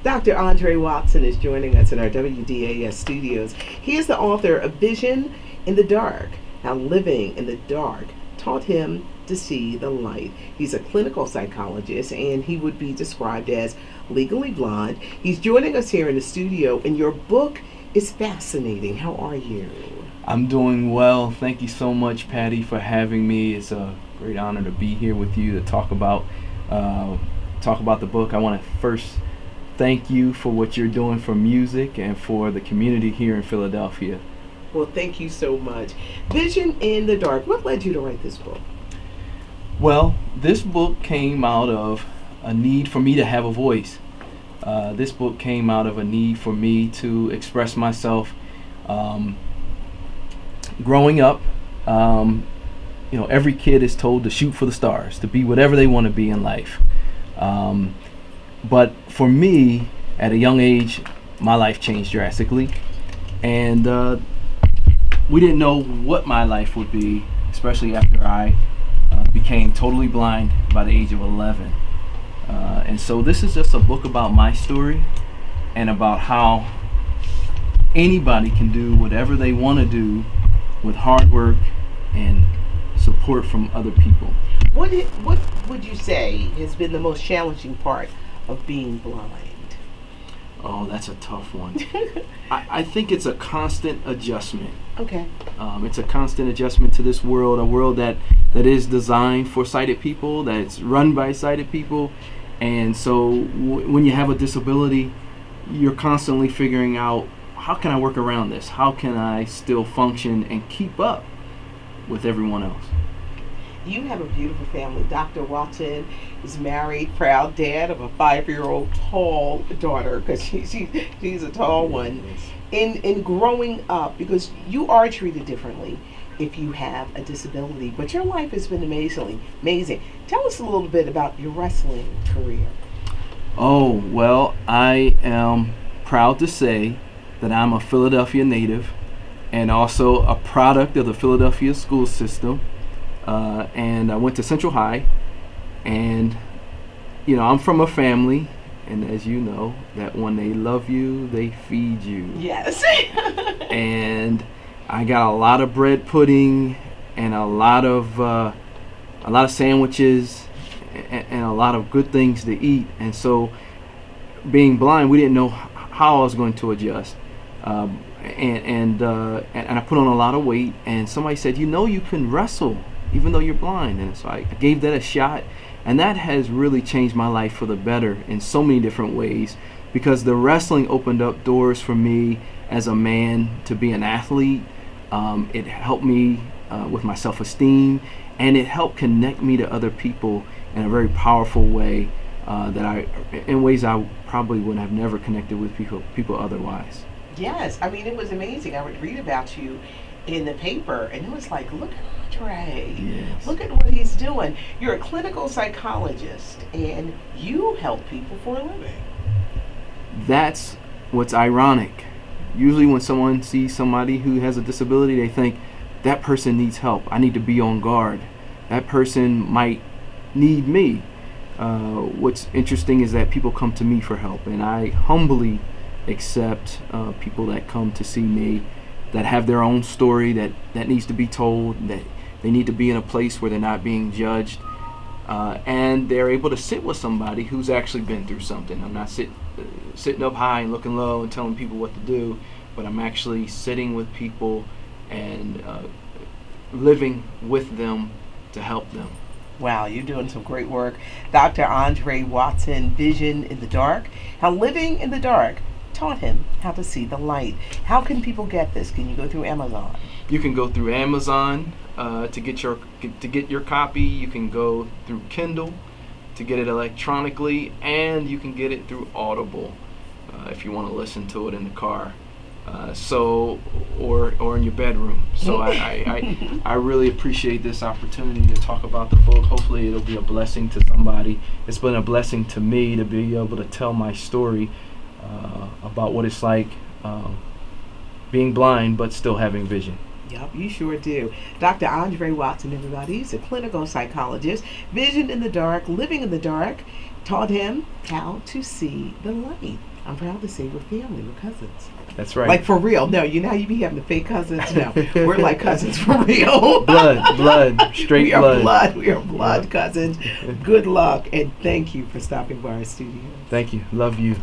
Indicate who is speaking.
Speaker 1: Dr. Andre Watson is joining us in our WDAS studios. He is the author of Vision in the Dark, How Living in the Dark Taught Him to See the Light. He's a clinical psychologist, and he would be described as legally blind. He's joining us here in the studio, and your book is fascinating. How are you?
Speaker 2: I'm doing well. Thank you so much, Patty, for having me. It's a great honor to be here with you to talk about the book. I want to first thank you for what you're doing for music and for the community here in Philadelphia.
Speaker 1: Well, thank you so much. Vision in the Dark. What led you to write this book?
Speaker 2: Well, this book came out of a need for me to have a voice. This book came out of a need for me to express myself. Growing up, every kid is told to shoot for the stars, to be whatever they want to be in life. But for me, at a young age, my life changed drastically. And we didn't know what my life would be, especially after I became totally blind by the age of 11. And so this is just a book about my story and about how anybody can do whatever they want to do with hard work and support from other people.
Speaker 1: What would you say has been the most challenging part of being blind?
Speaker 2: Oh, that's a tough one. I think it's a constant adjustment.
Speaker 1: Okay.
Speaker 2: It's a constant adjustment to this world, a world that is designed for sighted people, that's run by sighted people. And so when you have a disability, you're constantly figuring out, how can I work around this? How can I still function and keep up with everyone else?
Speaker 1: You have a beautiful family. Dr. Watson is married, proud dad of a 5-year-old tall daughter, because she's a tall one. In growing up, because you are treated differently if you have a disability, but your life has been amazing. Tell us a little bit about your wrestling career.
Speaker 2: Oh, well, I am proud to say that I'm a Philadelphia native and also a product of the Philadelphia school system. And I went to Central High, and I'm from a family, and as you know, that when they love you, they feed you.
Speaker 1: Yes.
Speaker 2: And I got a lot of bread pudding and a lot of sandwiches and a lot of good things to eat. And so, being blind, we didn't know how I was going to adjust. And I put on a lot of weight, and somebody said, you can wrestle even though you're blind. And so I gave that a shot, and that has really changed my life for the better in so many different ways, because the wrestling opened up doors for me as a man to be an athlete. It helped me with my self-esteem, and it helped connect me to other people in a very powerful way, in ways I probably would have never connected with people otherwise.
Speaker 1: Yes, it was amazing. I would read about you in the paper, and it was like, look at Andre.
Speaker 2: Yes.
Speaker 1: Look at what he's doing. You're a clinical psychologist, and you help people for a living.
Speaker 2: That's what's ironic. Usually when someone sees somebody who has a disability, they think, that person needs help. I need to be on guard. That person might need me. What's interesting is that people come to me for help, and I humbly accept people that come to see me that have their own story that needs to be told, that they need to be in a place where they're not being judged, and they're able to sit with somebody who's actually been through something. I'm not sitting up high and looking low and telling people what to do, but I'm actually sitting with people and living with them to help them.
Speaker 1: Wow, you're doing some great work. Dr. Andre Watson, Vision in the Dark, How Living in the Dark Taught Him How to See the Light. How can people get this? Can you go through Amazon?
Speaker 2: You can go through Amazon to get your copy. You can go through Kindle to get it electronically, and you can get it through Audible if you want to listen to it in the car. Or in your bedroom. So I really appreciate this opportunity to talk about the book. Hopefully it'll be a blessing to somebody. It's been a blessing to me to be able to tell my story about what it's like being blind but still having vision.
Speaker 1: Yep, you sure do. Dr. Andre Watson, everybody, he's a clinical psychologist. Vision in the dark, living in the dark, taught him how to see the light. I'm proud to say we're family, we're cousins.
Speaker 2: That's right.
Speaker 1: Like for real. No, you know how you be having the fake cousins? No, we're like cousins for real.
Speaker 2: blood, straight blood.
Speaker 1: We are blood cousins. Good luck, and thank you for stopping by our studio.
Speaker 2: Thank you. Love you.